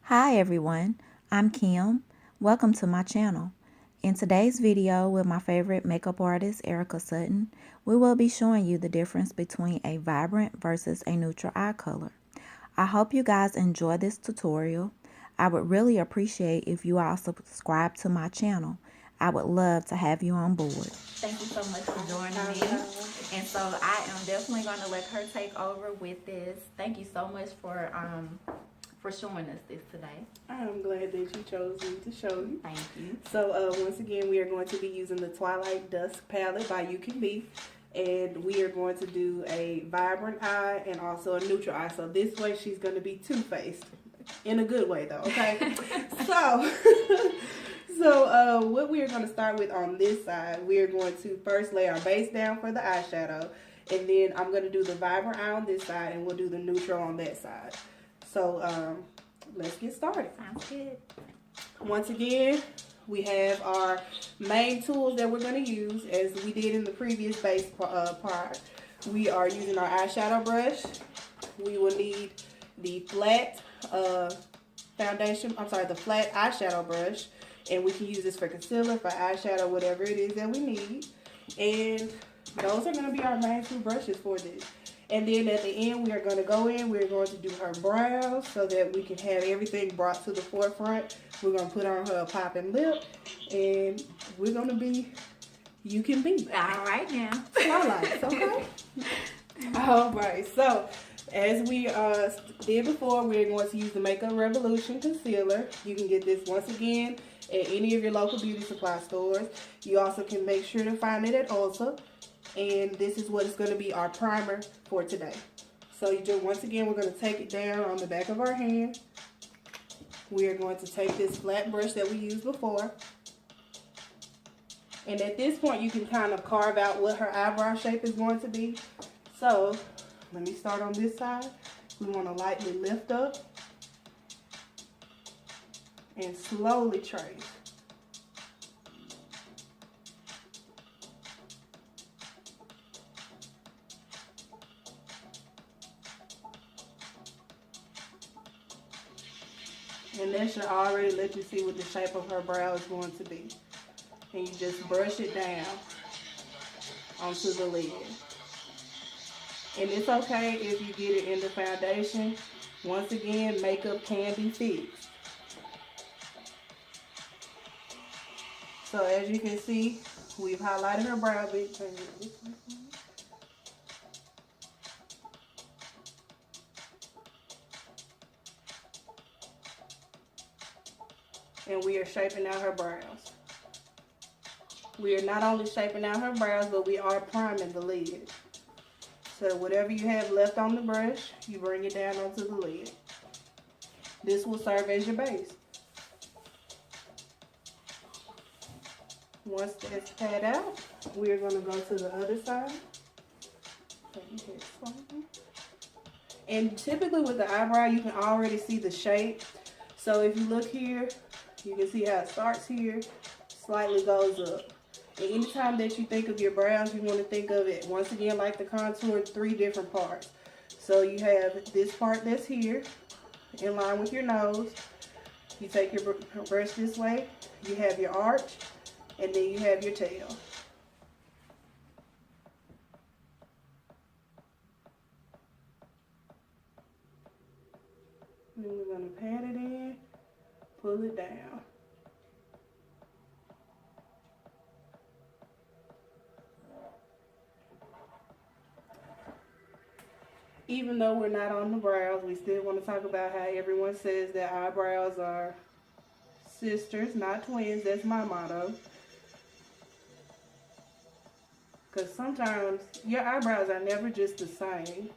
Hi everyone, I'm Kim. Welcome to my channel. In today's video with my favorite makeup artist, Erica Sutton, we will be showing you the difference between a vibrant versus a neutral eye color. I hope you guys enjoy this tutorial. I would really appreciate if you all subscribe to my channel. I would love to have you on board. Thank you so much for joining me. And so I am definitely going to let her take over with this. Thank you so much for showing us this today. I'm glad that you chose me to show you. Thank you. So once again, we are going to be using the Twilight Dusk palette by You Can Be. And we are going to do a vibrant eye and also a neutral eye. So this way she's going to be two-faced. In a good way though, okay? So what we are going to start with on this side, we are going to first lay our base down for the eyeshadow. And then I'm going to do the vibrant eye on this side and we'll do the neutral on that side. So let's get started. Sounds good. Once again, we have our main tools that we're going to use as we did in the previous base part. We are using our eyeshadow brush. We will need the flat the flat eyeshadow brush. And we can use this for concealer, for eyeshadow, whatever it is that we need. And those are going to be our main two brushes for this. And then at the end, we are going to go in, we're going to do her brows so that we can have everything brought to the forefront. We're going to put on her a popping lip, and we're going to be You Can Be. All right now. Twilight, okay? All right, so as we did before, we're going to use the Makeup Revolution Concealer. You can get this once again at any of your local beauty supply stores. You also can make sure to find it at Ulta. And this is what is going to be our primer for today. So once again, we're going to take it down on the back of our hand. We are going to take this flat brush that we used before. And at this point, you can kind of carve out what her eyebrow shape is going to be. So let me start on this side. We want to lightly lift up and slowly trace. And that should already let you see what the shape of her brow is going to be. And you just brush it down onto the lid. And it's okay if you get it in the foundation. Once again, makeup can be fixed. So as you can see, we've highlighted her brow a bit. And we are shaping out her brows. We are not only shaping out her brows, but we are priming the lid. So whatever you have left on the brush, you bring it down onto the lid. This will serve as your base. Once that's pat out, we are going to go to the other side. And typically with the eyebrow, you can already see the shape. So if you look here, you can see how it starts here, slightly goes up. And anytime that you think of your brows, you want to think of it, once again, like the contour, 3 different parts. So you have this part that's here, in line with your nose. You take your brush this way, you have your arch, and then you have your tail. Then we're going to pat it in, pull it down. Even though we're not on the brows, we still want to talk about how everyone says that eyebrows are sisters, not twins. That's my motto. Because sometimes your eyebrows are never just the same.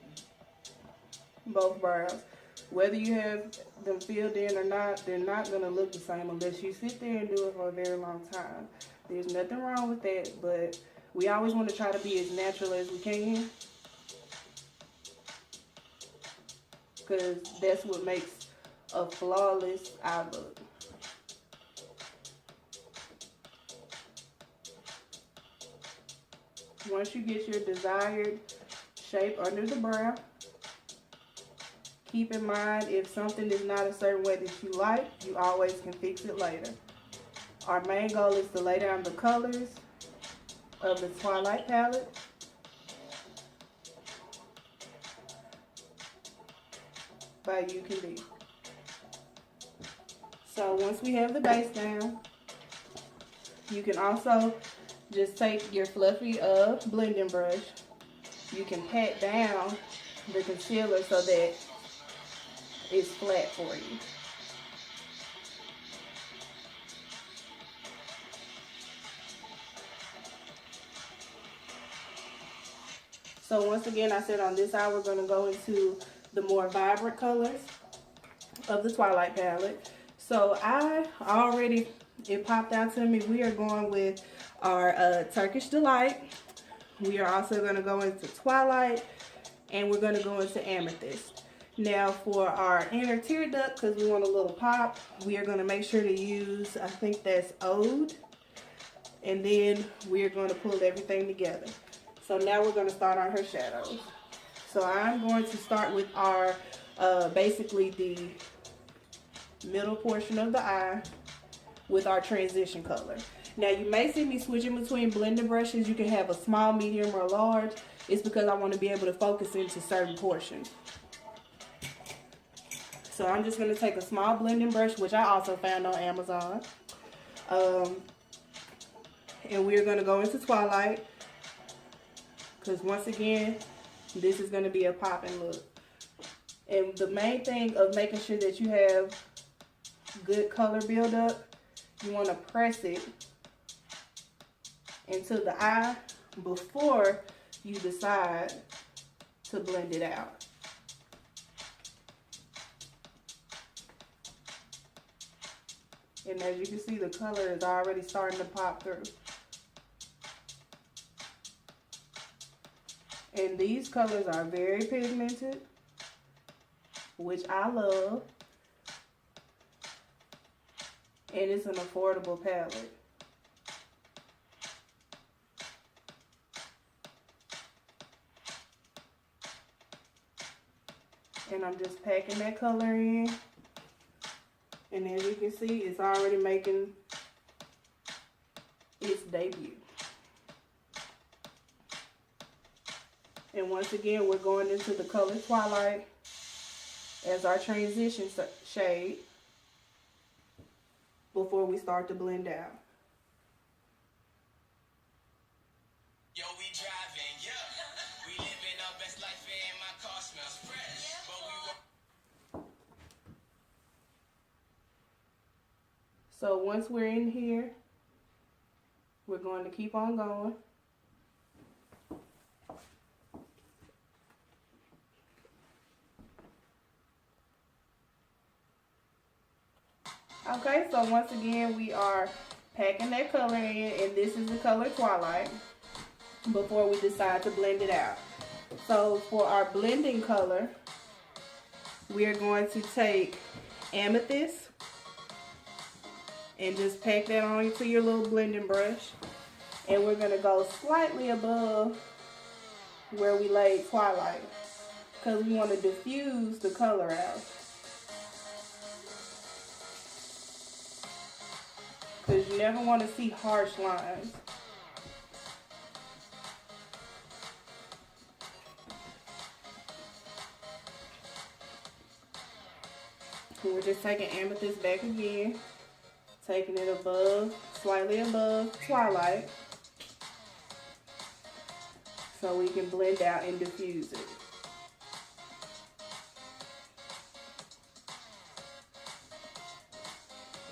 Both brows. Whether you have them filled in or not, they're not going to look the same unless you sit there and do it for a very long time. There's nothing wrong with that, but we always want to try to be as natural as we can. Because that's what makes a flawless eye look. Once you get your desired shape under the brow, Keep in mind, if something is not a certain way that you like, you always can fix it later. Our main goal is to lay down the colors of the Twilight palette. By You Can Be. So once we have the base down, you can also just take your fluffy blending brush. You can pat down the concealer so that it's flat for you. So once again, I said on this side, we're going to go into the more vibrant colors of the Twilight palette. So it popped out to me, we are going with our Turkish Delight. We are also going to go into Twilight, and we're going to go into Amethyst. Now for our inner tear duct, because we want a little pop, we are going to make sure to use, I think that's Ode. And then we are going to pull everything together. So now we're going to start on her shadows. So I'm going to start with our, basically the middle portion of the eye with our transition color. Now you may see me switching between blending brushes. You can have a small, medium, or large. It's because I want to be able to focus into certain portions. So I'm just going to take a small blending brush, which I also found on Amazon. And we're going to go into Twilight. Because once again, this is going to be a popping look. And the main thing of making sure that you have good color buildup, you want to press it into the eye before you decide to blend it out. And as you can see, the color is already starting to pop through. And these colors are very pigmented, which I love. And it's an affordable palette. And I'm just packing that color in. And as you can see, it's already making its debut. And once again, we're going into the color Twilight as our transition shade before we start to blend out. Yo, we driving, yeah. We living our best life and my car smells fresh. But so once we're in here, we're going to keep on going. Okay, so once again, we are packing that color in, and this is the color Twilight before we decide to blend it out. So for our blending color, we are going to take Amethyst and just pack that onto your little blending brush. And we're going to go slightly above where we laid Twilight because we want to diffuse the color out. Because you never want to see harsh lines. And we're just taking Amethyst back again, taking it above, slightly above Twilight, so we can blend out and diffuse it.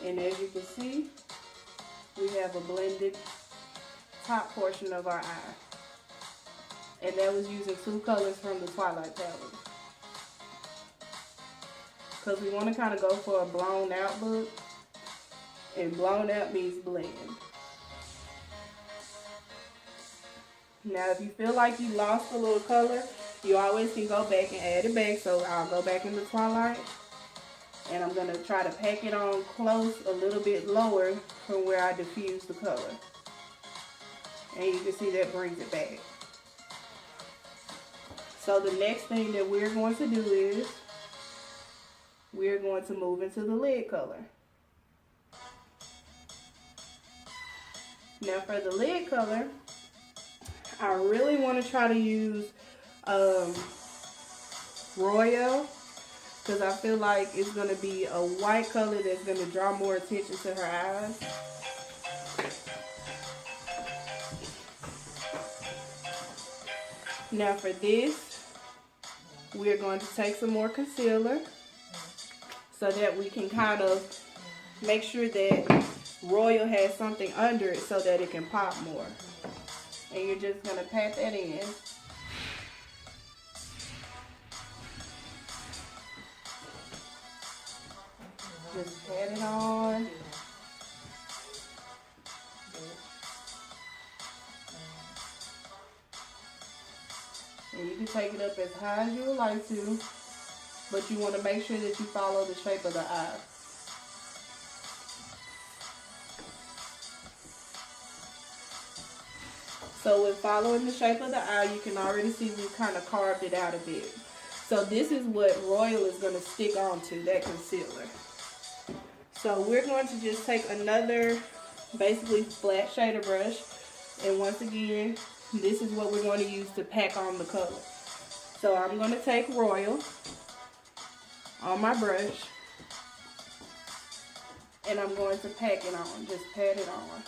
And as you can see, we have a blended top portion of our eye. And that was using two colors from the Twilight palette. Because we want to kind of go for a blown out look. And blown out means blend. Now if you feel like you lost a little color, you always can go back and add it back. So I'll go back into Twilight. And I'm going to try to pack it on close, a little bit lower from where I diffuse the color. And you can see that brings it back. So the next thing that we're going to do is we're going to move into the lid color. Now for the lid color, I really want to try to use Royal, because I feel like it's going to be a white color that's going to draw more attention to her eyes. Now for this, we're going to take some more concealer so that we can kind of make sure that Royal has something under it so that it can pop more. And you're just going to pat that in. Just pat it on. And you can take it up as high as you would like to, but you want to make sure that you follow the shape of the eye. So with following the shape of the eye, you can already see we've kind of carved it out a bit. So this is what Royal is going to stick onto, that concealer. So we're going to just take another basically flat shader brush, and once again, this is what we're going to use to pack on the color. So I'm going to take Royal on my brush, and I'm going to pack it on, just pat it on.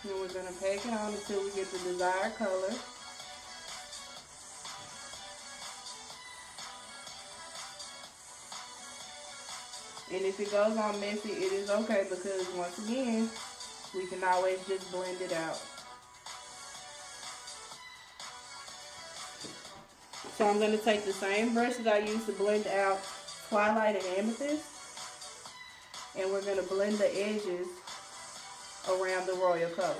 And we're going to pack it on until we get the desired color. And if it goes on messy, it is okay, because once again, we can always just blend it out. So I'm going to take the same brush that I used to blend out Twilight and Amethyst, and we're going to blend the edges around the Royal color.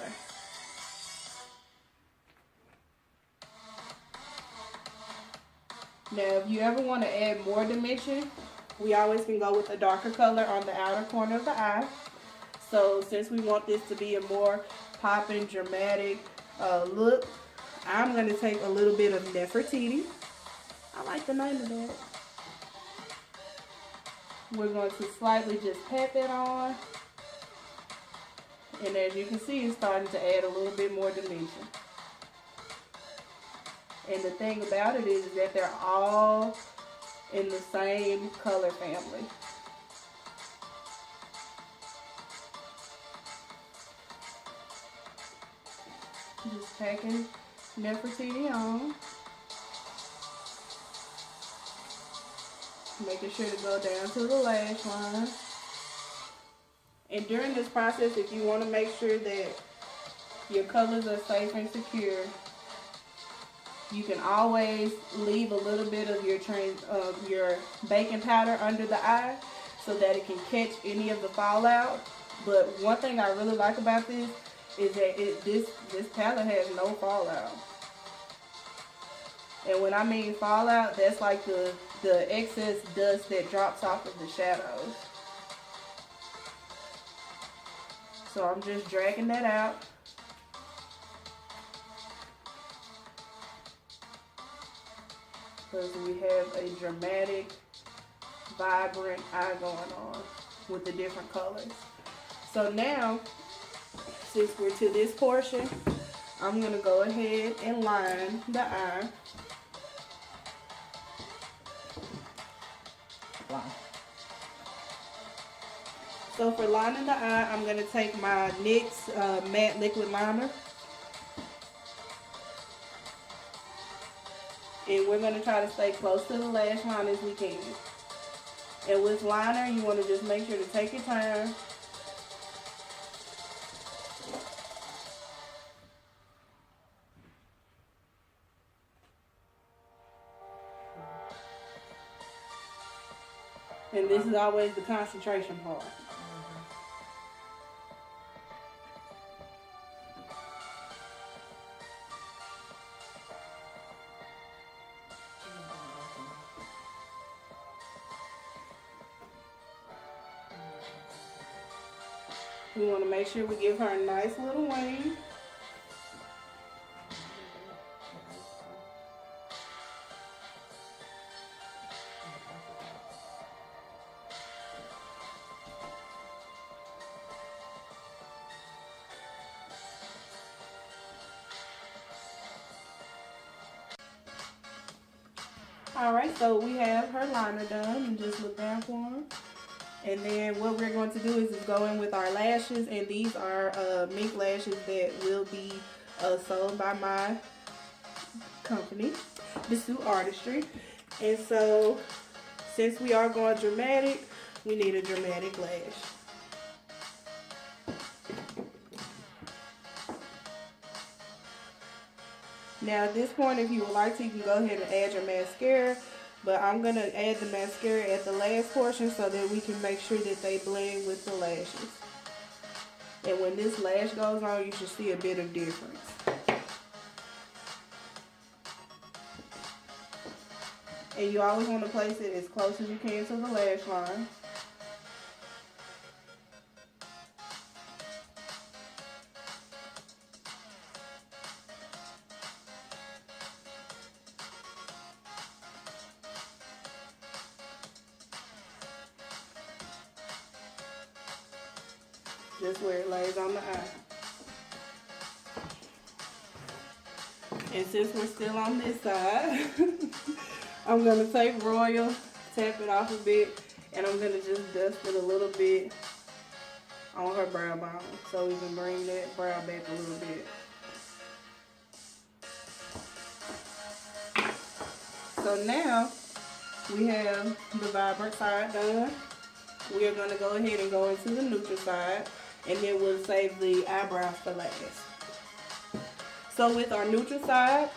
Now, if you ever want to add more dimension, we always can go with a darker color on the outer corner of the eye. So since we want this to be a more popping, dramatic look, I'm going to take a little bit of Nefertiti. I like the name of that. We're going to slightly just pat that on. And as you can see, it's starting to add a little bit more dimension. And the thing about it is that they're all in the same color family. Just packing Nefertiti on. Making sure to go down to the lash line. And during this process, if you want to make sure that your colors are safe and secure, you can always leave a little bit of your baking powder under the eye so that it can catch any of the fallout. But one thing I really like about this is that this palette has no fallout. And when I mean fallout, that's like the excess dust that drops off of the shadows. So I'm just dragging that out. Because we have a dramatic, vibrant eye going on with the different colors. So now, since we're to this portion, I'm going to go ahead and line the eye. Wow. So for lining the eye, I'm going to take my NYX matte liquid liner. And we're going to try to stay close to the lash line as we can. And with liner, you want to just make sure to take your time. And this is always the concentration part. We want to make sure we give her a nice little wing. Alright, so we have her liner done, and just look down for her. And then what we're going to do is go in with our lashes, and these are mink lashes that will be sold by my company, Dessous Artistry. And so since we are going dramatic, we need a dramatic lash. Now at this point, if you would like to, you can go ahead and add your mascara, but I'm going to add the mascara at the last portion so that we can make sure that they blend with the lashes. And when this lash goes on, you should see a bit of difference. And you always want to place it as close as you can to the lash line. Just where it lays on the eye. And since we're still on this side, I'm going to take Royal, tap it off a bit, and I'm going to just dust it a little bit on her brow bone so we can bring that brow back a little bit. So now we have the vibrant side done. We are going to go ahead and go into the neutral side, and then we'll save the eyebrows for last. So with our neutral side,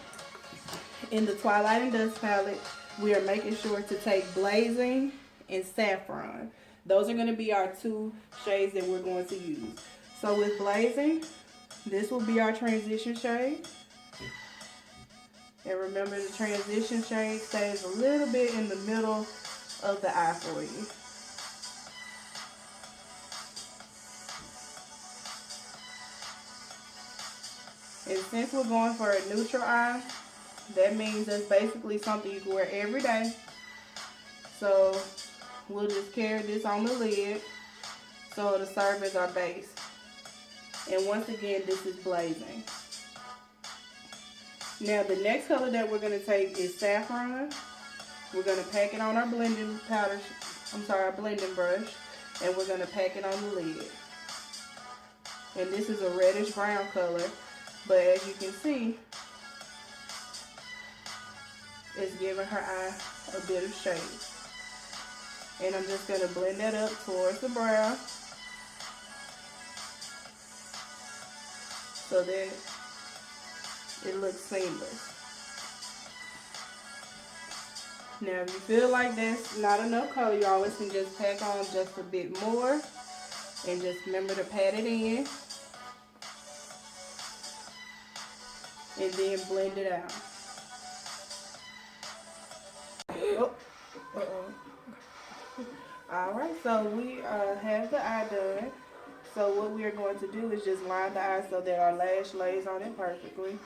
in the Twilight and Dusk palette, we are making sure to take Blazing and Saffron. Those are going to be our two shades that we're going to use. So with Blazing, this will be our transition shade. And remember, the transition shade stays a little bit in the middle of the eye for you. And since we're going for a neutral eye, that means that's basically something you can wear every day. So we'll just carry this on the lid so it'll serve as our base. And once again, this is Blazing. Now the next color that we're going to take is Saffron. We're going to pack it on our blending powder, our blending brush, and we're going to pack it on the lid. And this is a reddish brown color, but as you can see, it's giving her eye a bit of shade. And I'm just going to blend that up towards the brow so that it looks seamless. Now if you feel like that's not enough color, you always can just pack on just a bit more, and just remember to pat it in and then blend it out. Alright, so we have the eye done. So what we are going to do is just line the eye so that our lash lays on it perfectly.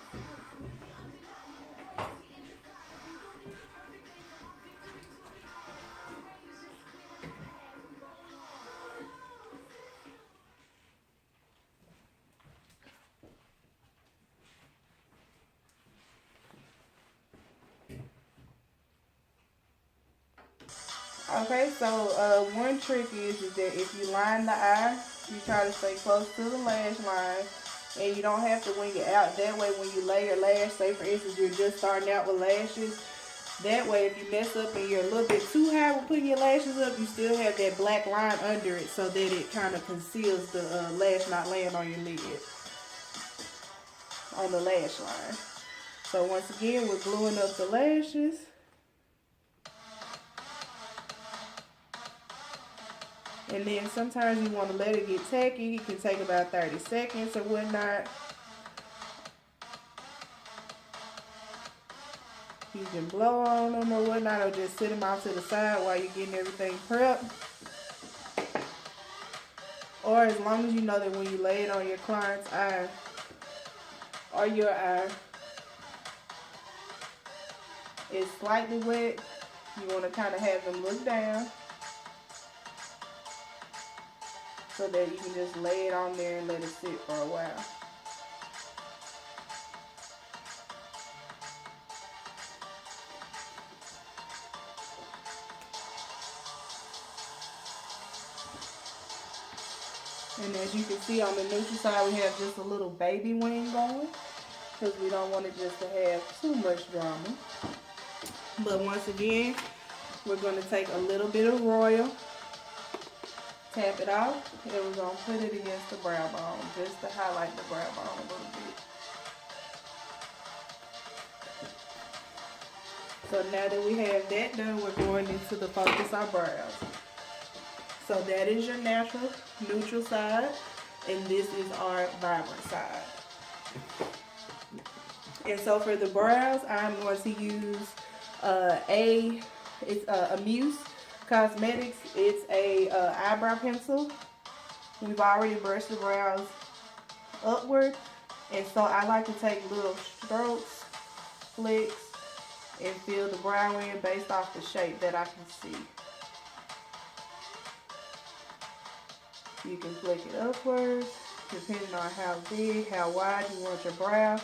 Okay, so one trick is that if you line the eye, you try to stay close to the lash line, and you don't have to wing it out. That way when you lay your lash, say for instance you're just starting out with lashes, that way if you mess up and you're a little bit too high with putting your lashes up, you still have that black line under it so that it kind of conceals the lash not laying on your lid, on the lash line. So once again, we're gluing up the lashes. And then sometimes you want to let it get tacky. It can take about 30 seconds or whatnot. You can blow on them or whatnot, or just sit them off to the side while you're getting everything prepped. or as long as you know that when you lay it on your client's eye or your eye, it's slightly wet. You want to kind of have them look down so that you can just lay it on there and let it sit for a while. And as you can see on the neutral side, we have just a little baby wing going because we don't want it just to have too much drama. But once again, we're going to take a little bit of Royal, tap it off, and we're going to put it against the brow bone just to highlight the brow bone a little bit. So now that we have that done, we're going into the focus our brows. So that is your natural neutral side, and this is our vibrant side. And so for the brows, I'm going to use it's Amuse Cosmetics. It's a eyebrow pencil. We've already brushed the brows upward, and so I like to take little strokes, flicks, and fill the brow in based off the shape that I can see. You can flick it upwards, depending on how big, how wide you want your brow,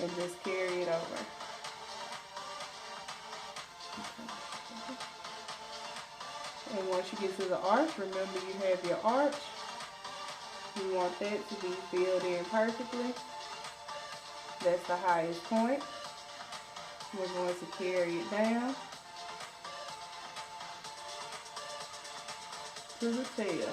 and just carry it over. And once you get to the arch, remember you have your arch. You want that to be filled in perfectly. That's the highest point. We're going to carry it down to the tail.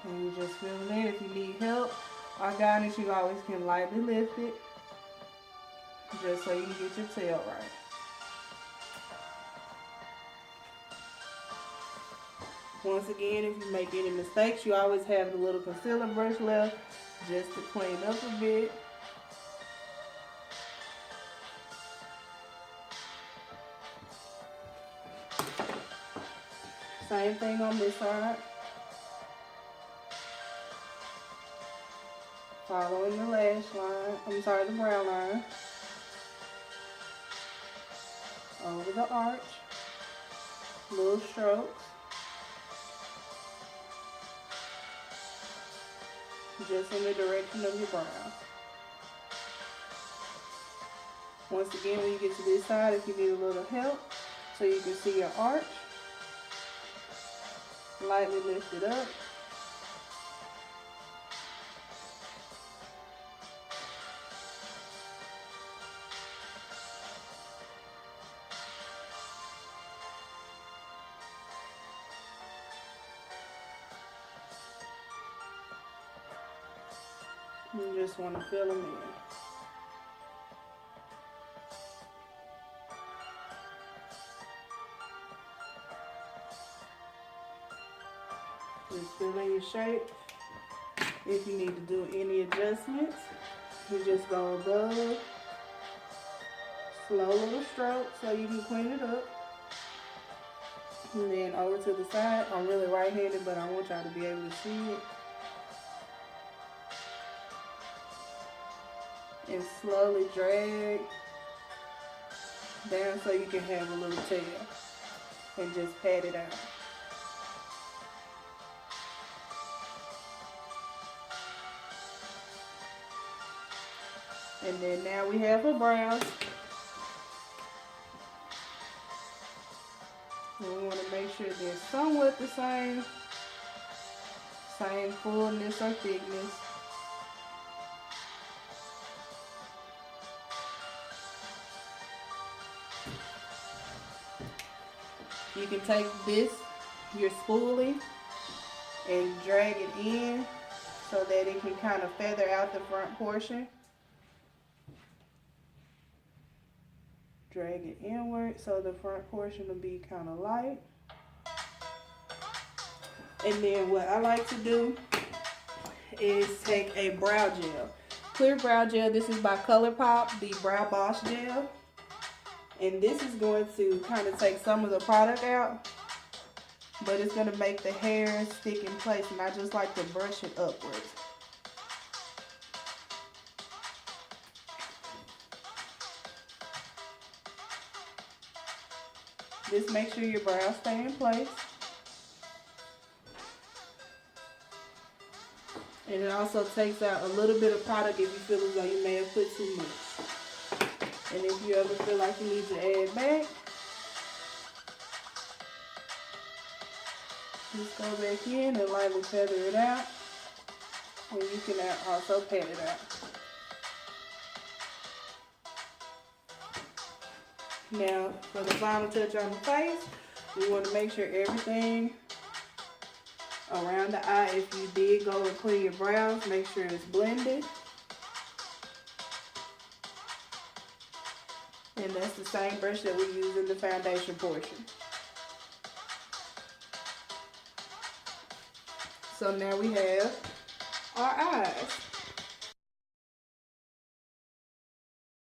And you just fill it in. If you need help or guidance, you always can lightly lift it just so you can get your tail right. Once again, if you make any mistakes, you always have the little concealer brush left just to clean up a bit. Same thing on this side. Following the lash line, the brow line. Over the arch. Little strokes. Just in the direction of your brow. Once again, when you get to this side, if you need a little help, so you can see your arch, lightly lift it up. You just want to fill them in. Just fill in your shape. If you need to do any adjustments, you just go above, slow little strokes so you can clean it up. And then over to the side. I'm really right-handed, but I want y'all to be able to see it. And slowly drag down so you can have a little tail. And just pat it out. And then now we have our brows. And we want to make sure they're somewhat the same fullness or thickness. You can take this, your spoolie, and drag it in so that it can kind of feather out the front portion. Drag it inward so the front portion will be kind of light. And then what I like to do is take a brow gel. Clear brow gel. This is by ColourPop, the Brow Boss Gel. And this is going to kind of take some of the product out, but it's going to make the hair stick in place, and I just like to brush it upwards. Just make sure your brows stay in place. And it also takes out a little bit of product if you feel as though you may have put too much. And if you ever feel like you need to add back, just go back in and lightly feather it out. And you can also pat it out. Now, for the final touch on the face, we want to make sure everything around the eye, if you did go and clean your brows, make sure it's blended. And that's the same brush that we use in the foundation portion. So now we have our eyes.